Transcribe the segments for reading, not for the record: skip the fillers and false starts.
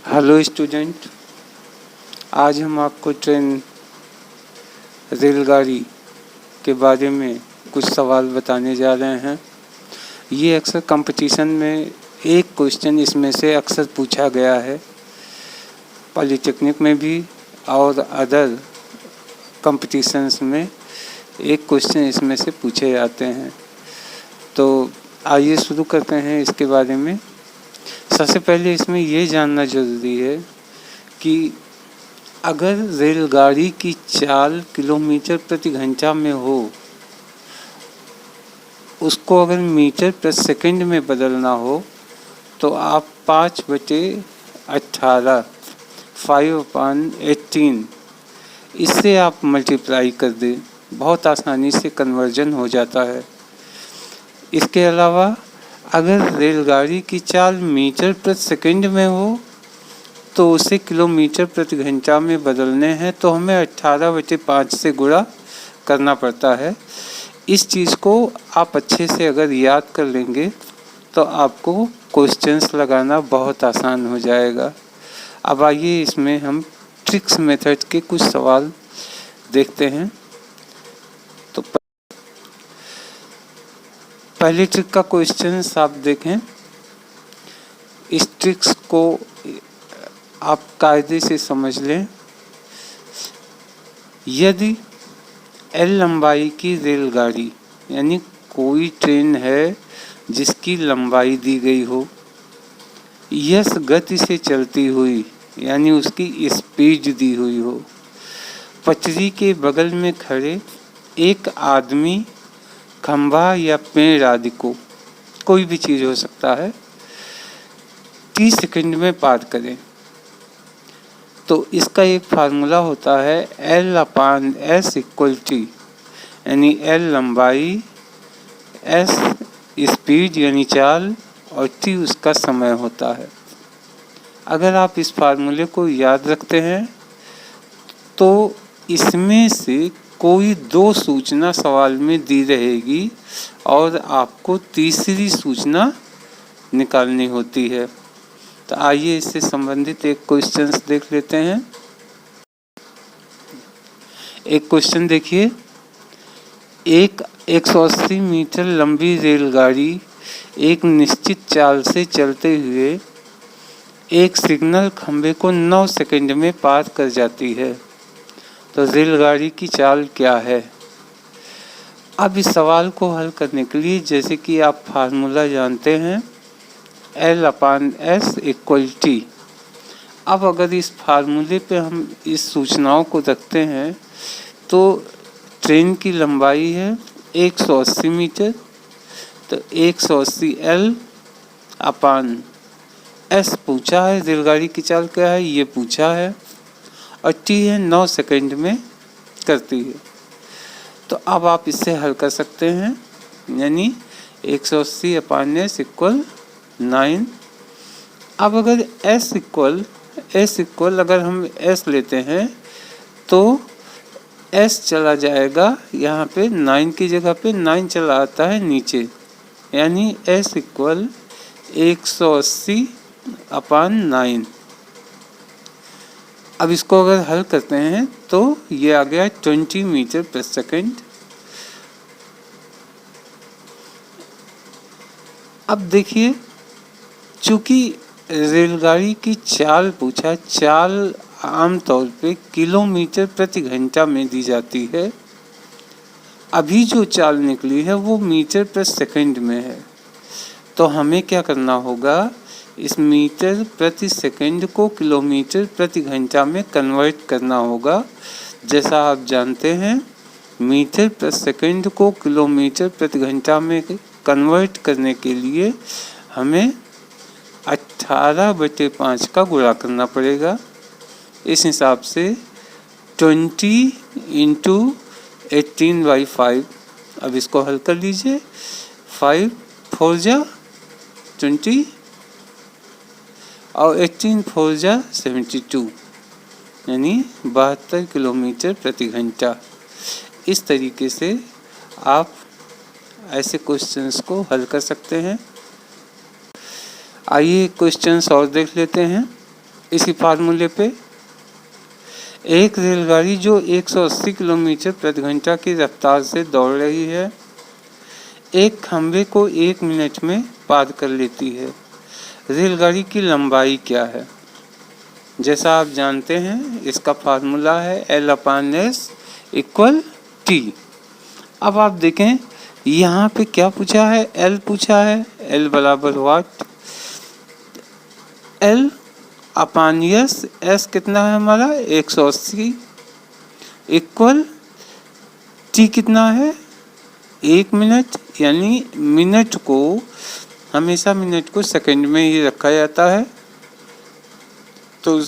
Hello student, आज हम आपको ट्रेन रेलगाड़ी के बारे में कुछ सवाल बताने जा रहे हैं। ये अक्सर कंपटीशन में एक क्वेश्चन इसमें से अक्सर पूछा गया है, पॉलिटेक्निक में भी और अदर कंपटीशंस में एक क्वेश्चन इसमें से पूछे जाते हैं। तो आइए शुरू करते हैं इसके बारे में। सबसे पहले इसमें ये जानना ज़रूरी है कि अगर रेलगाड़ी की चाल किलोमीटर प्रति घंटा में हो, उसको अगर मीटर प्रति सेकंड में बदलना हो तो आप 5/18 5/18 इससे आप मल्टीप्लाई कर दें, बहुत आसानी से कन्वर्जन हो जाता है। इसके अलावा अगर रेलगाड़ी की चाल मीटर प्रति सेकंड में हो तो उसे किलोमीटर प्रति घंटा में बदलने हैं तो हमें 18/5 से गुणा करना पड़ता है। इस चीज़ को आप अच्छे से अगर याद कर लेंगे तो आपको क्वेश्चंस लगाना बहुत आसान हो जाएगा। अब आइए इसमें हम ट्रिक्स मेथड के कुछ सवाल देखते हैं। तो पहले ट्रिक का क्वेश्चन आप देखें। इस ट्रिक्स को आप कायदे से समझ लें। यदि L लंबाई की रेलगाड़ी यानी कोई ट्रेन है जिसकी लंबाई दी गई हो, यस गति से चलती हुई यानी उसकी स्पीड दी हुई हो, पटरी के बगल में खड़े एक आदमी खंभा या पेड़ आदि को, कोई भी चीज़ हो सकता है, 30 सेकंड में पार करें, तो इसका एक फार्मूला होता है L/S = T, यानी L लंबाई, S स्पीड यानी चाल और T उसका समय होता है। अगर आप इस फार्मूले को याद रखते हैं तो इसमें से कोई दो सूचना सवाल में दी रहेगी और आपको तीसरी सूचना निकालनी होती है। तो आइए इससे संबंधित एक क्वेश्चन देख लेते हैं। एक क्वेश्चन देखिए। एक 180 मीटर लंबी रेलगाड़ी एक निश्चित चाल से चलते हुए एक सिग्नल खंभे को 9 सेकंड में पार कर जाती है, तो रेलगाड़ी की चाल क्या है? अब इस सवाल को हल करने के लिए जैसे कि आप फार्मूला जानते हैं L/S = T। अब अगर इस फार्मूले पे हम इस सूचनाओं को रखते हैं तो ट्रेन की लंबाई है 180 मीटर, तो 180 L/S पूछा है, रेलगाड़ी की चाल क्या है ये पूछा है, और T है 9 सेकंड में करती है। तो अब आप इससे हल कर सकते हैं, यानी 180/S = 9। अब अगर S इक्वल अगर हम S लेते हैं तो S चला जाएगा यहाँ पे 9 की जगह पे 9 चला आता है नीचे, यानी S = 180/9। अब इसको अगर हल करते हैं तो ये आ गया 20 मीटर प्रति सेकंड। अब देखिए, चूँकि रेलगाड़ी की चाल पूछा, चाल आमतौर पे किलोमीटर प्रति घंटा में दी जाती है। अभी जो चाल निकली है वो मीटर प्रति सेकंड में है, तो हमें क्या करना होगा, इस मीटर प्रति सेकंड को किलोमीटर प्रति घंटा में कन्वर्ट करना होगा। जैसा आप जानते हैं, मीटर प्रति सेकंड को किलोमीटर प्रति घंटा में कन्वर्ट करने के लिए हमें 18/5 का गुणा करना पड़ेगा। इस हिसाब से 20 × 18/5। अब इसको हल कर लीजिए। 5 4 जा 20 और 18 4 जा 72, यानी 72 किलोमीटर प्रति घंटा। इस तरीके से आप ऐसे क्वेश्चंस को हल कर सकते हैं। आइए क्वेश्चंस और देख लेते हैं। इसी फार्मूले पे एक रेलगाड़ी जो 180 किलोमीटर प्रति घंटा की रफ्तार से दौड़ रही है एक खंभे को 1 मिनट में पार कर लेती है। रेलगाड़ी की लंबाई क्या है? जैसा आप जानते हैं इसका फार्मूला है L/S = T। अब आप देखें यहाँ पे क्या पूछा है, L पूछा है। L बराबर व्हाट? L/S, S कितना है हमारा 180 इक्वल T कितना है 1 मिनट, यानी मिनट को हमेशा मिनट को सेकंड में ही रखा जाता है, तो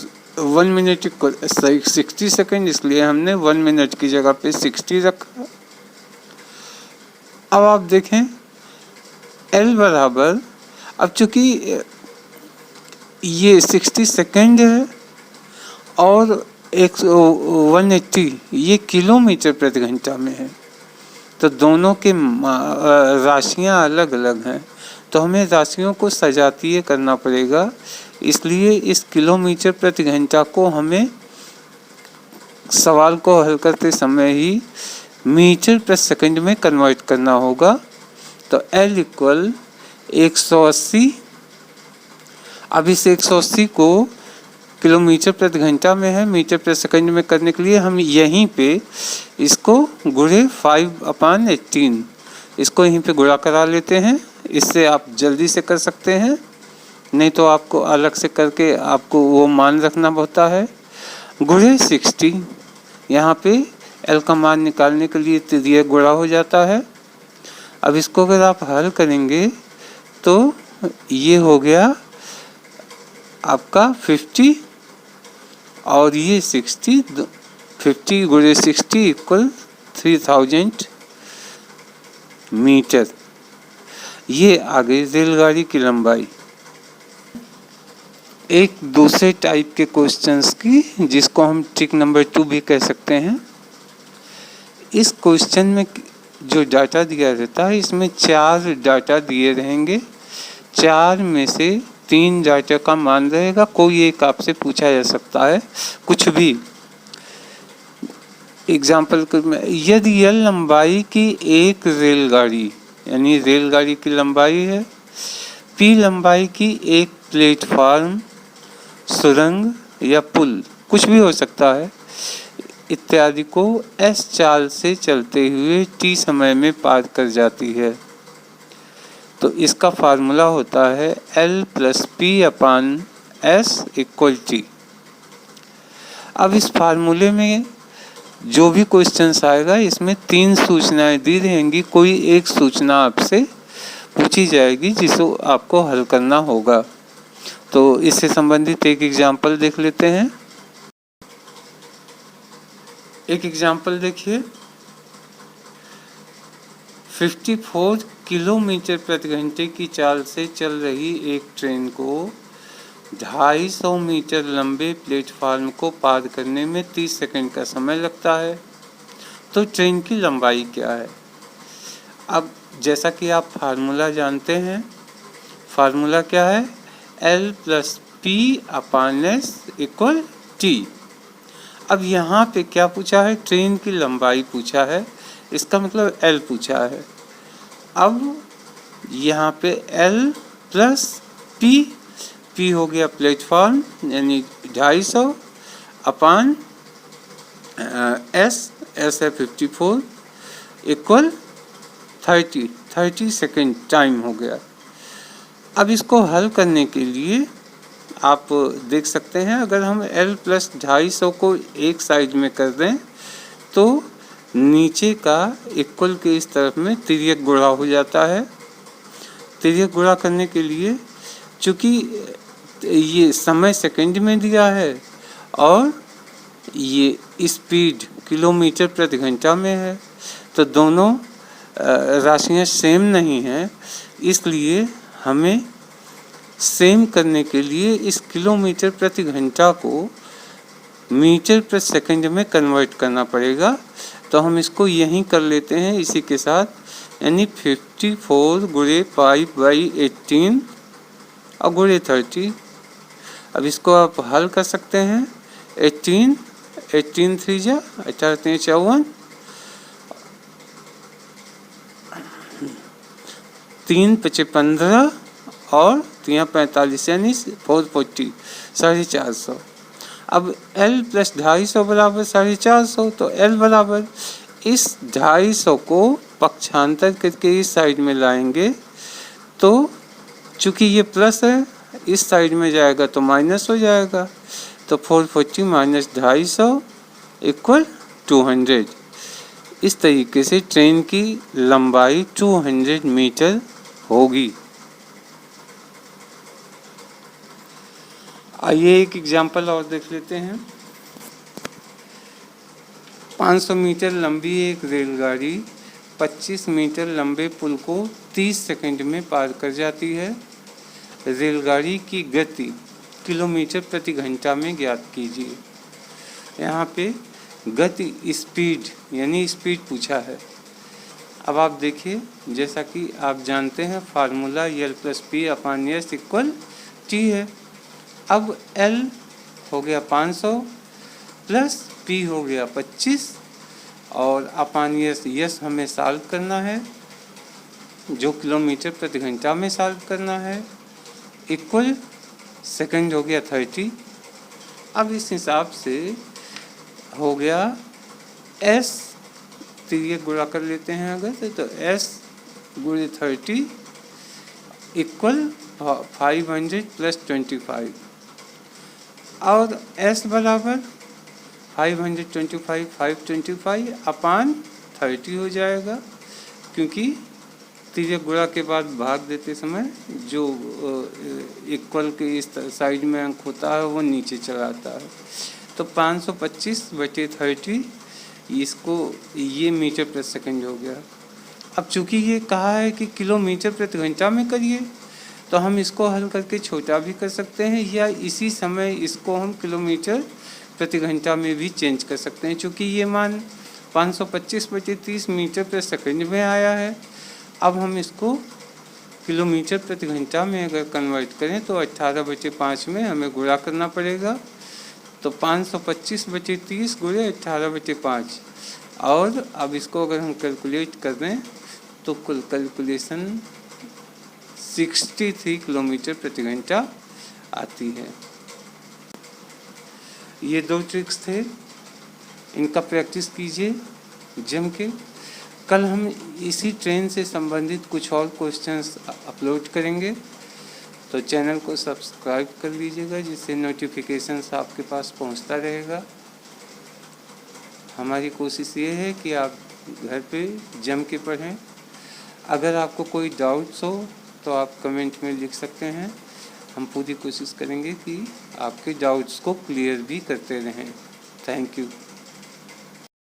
1 मिनट इक्वल 60 सेकंड, इसलिए हमने 1 मिनट की जगह पे 60 रखा। अब आप देखें L बराबर, अब चूंकि ये 60 सेकंड है और 180 ये किलोमीटर प्रति घंटा में है, तो दोनों के राशियां अलग अलग हैं, तो हमें राशियों को सजातीय करना पड़ेगा। इसलिए इस किलोमीटर प्रति घंटा को हमें सवाल को हल करते समय ही मीटर प्रति सेकंड में कन्वर्ट करना होगा। तो L इक्वल 180, अब इस 180 को किलोमीटर प्रति घंटा में है, मीटर प्रति सेकंड में करने के लिए हम यहीं पे इसको गुणे 5/18 इसको यहीं पे गुणा करा लेते हैं। इससे आप जल्दी से कर सकते हैं, नहीं तो आपको अलग से करके आपको वो मान रखना होता है। गुणे 60, यहाँ पे L का मान निकालने के लिए ये गुणा हो जाता है। अब इसको अगर आप हल करेंगे तो ये हो गया आपका 50 और ये 60, 50 गुणे 60 इक्वल 3000 मीटर। ये आ गई रेलगाड़ी की लंबाई। एक दूसरे टाइप के क्वेश्चंस की, जिसको हम ट्रिक नंबर 2 भी कह सकते हैं। इस क्वेश्चन में जो डाटा दिया रहता है इसमें 4 डाटा दिए रहेंगे, 4 में से 3 डाटा का मान रहेगा। कोई एक आपसे पूछा जा सकता है कुछ भी। एग्जाम्पल यदि यह लंबाई की एक रेलगाड़ी, यानी रेलगाड़ी की लंबाई है, P लंबाई की एक प्लेटफार्म, सुरंग या पुल, कुछ भी हो सकता है, इत्यादि को S चाल से चलते हुए T समय में पार कर जाती है, तो इसका फार्मूला होता है L+P/S = T। अब इस फार्मूले में जो भी क्वेश्चंस आएगा इसमें 3 सूचनाएं दी रहेंगी, कोई एक सूचना आपसे पूछी जाएगी जिसको आपको हल करना होगा। तो इससे संबंधित एक एग्जाम्पल देख लेते हैं। एक एग्जाम्पल देखिए, 54 किलोमीटर प्रति घंटे की चाल से चल रही एक ट्रेन को 250 मीटर लंबे प्लेटफार्म को पार करने में 30 सेकंड का समय लगता है, तो ट्रेन की लंबाई क्या है? अब जैसा कि आप फार्मूला जानते हैं, फार्मूला क्या है? L+P/S = T। अब यहाँ पे क्या पूछा है? ट्रेन की लंबाई पूछा है, इसका मतलब L पूछा है। अब यहाँ पे L+P, P हो गया प्लेटफॉर्म यानी 250 अपान S है 54 इक्वल 30 सेकेंड टाइम हो गया। अब इसको हल करने के लिए आप देख सकते हैं, अगर हम L+250 को एक साइड में कर दें तो नीचे का इक्वल के इस तरफ में तिर्यक गुणा हो जाता है। तिर्यक गुणा करने के लिए चूँकि ये समय सेकंड में दिया है और ये स्पीड किलोमीटर प्रति घंटा में है, तो दोनों राशियाँ सेम नहीं हैं, इसलिए हमें सेम करने के लिए इस किलोमीटर प्रति घंटा को मीटर प्रति सेकंड में कन्वर्ट करना पड़ेगा। तो हम इसको यहीं कर लेते हैं इसी के साथ, यानी 54 गुणे 5/18 और गुणे 30। अब इसको आप हल कर सकते हैं। 18 3 जा 18 3 54, 3 5 15 और 3 45 यानी 440 450। अब L प्लस 250 बराबर 450, तो L बराबर इस 250 को पक्षांतर करके इस साइड में लाएंगे, तो चूंकि ये प्लस है इस साइड में जाएगा तो माइनस हो जाएगा, तो 440 माइनस 250 इक्वल 200। इस तरीके से ट्रेन की लंबाई 200 मीटर होगी। आइए एक एग्जांपल और देख लेते हैं। 500 मीटर लंबी एक रेलगाड़ी 25 मीटर लंबे पुल को 30 सेकंड में पार कर जाती है। रेलगाड़ी की गति किलोमीटर प्रति घंटा में ज्ञात कीजिए। यहाँ पे गति स्पीड यानी स्पीड पूछा है। अब आप देखिए, जैसा कि आप जानते हैं फार्मूला L प्लस पी अपान एस इक्वल टी है। अब L हो गया 500 प्लस P हो गया 25 और अपान यस हमें सॉल्व करना है, जो किलोमीटर प्रति घंटा में सॉल्व करना है, इक्वल सेकंड हो गया 30। अब इस हिसाब से हो गया S, तो ये गुणा कर लेते हैं अगर, तो S गुणे 30 इक्वल 500 प्लस 25 और S बराबर 525 अपान 30 हो जाएगा, क्योंकि तीसरे गुणा के बाद भाग देते समय जो इक्वल के इस साइड में अंक होता है वो नीचे चला आता है। तो 525/30 इसको ये मीटर प्रति सेकंड हो गया। अब चूंकि ये कहा है कि किलोमीटर प्रति घंटा में करिए, तो हम इसको हल करके छोटा भी कर सकते हैं या इसी समय इसको हम किलोमीटर प्रति घंटा में भी चेंज कर सकते हैं। चूँकि ये मान 525/30 मीटर प्रति सेकंड में आया है, अब हम इसको किलोमीटर प्रति घंटा में अगर कन्वर्ट करें तो 18/5 में हमें गुणा करना पड़ेगा। तो 525/30 गुणे 18/5, और अब इसको अगर हम कैलकुलेट कर दें तो कुल कैलकुलेशन 63 किलोमीटर प्रति घंटा आती है। ये 2 ट्रिक्स थे, इनका प्रैक्टिस कीजिए जम के। कल हम इसी ट्रेन से संबंधित कुछ और क्वेश्चंस अपलोड करेंगे, तो चैनल को सब्सक्राइब कर लीजिएगा जिससे नोटिफिकेशंस आपके पास पहुंचता रहेगा। हमारी कोशिश ये है कि आप घर पे जम के पढ़ें। अगर आपको कोई डाउट्स हो तो आप कमेंट में लिख सकते हैं, हम पूरी कोशिश करेंगे कि आपके डाउट्स को क्लियर भी करते रहें। Thank you.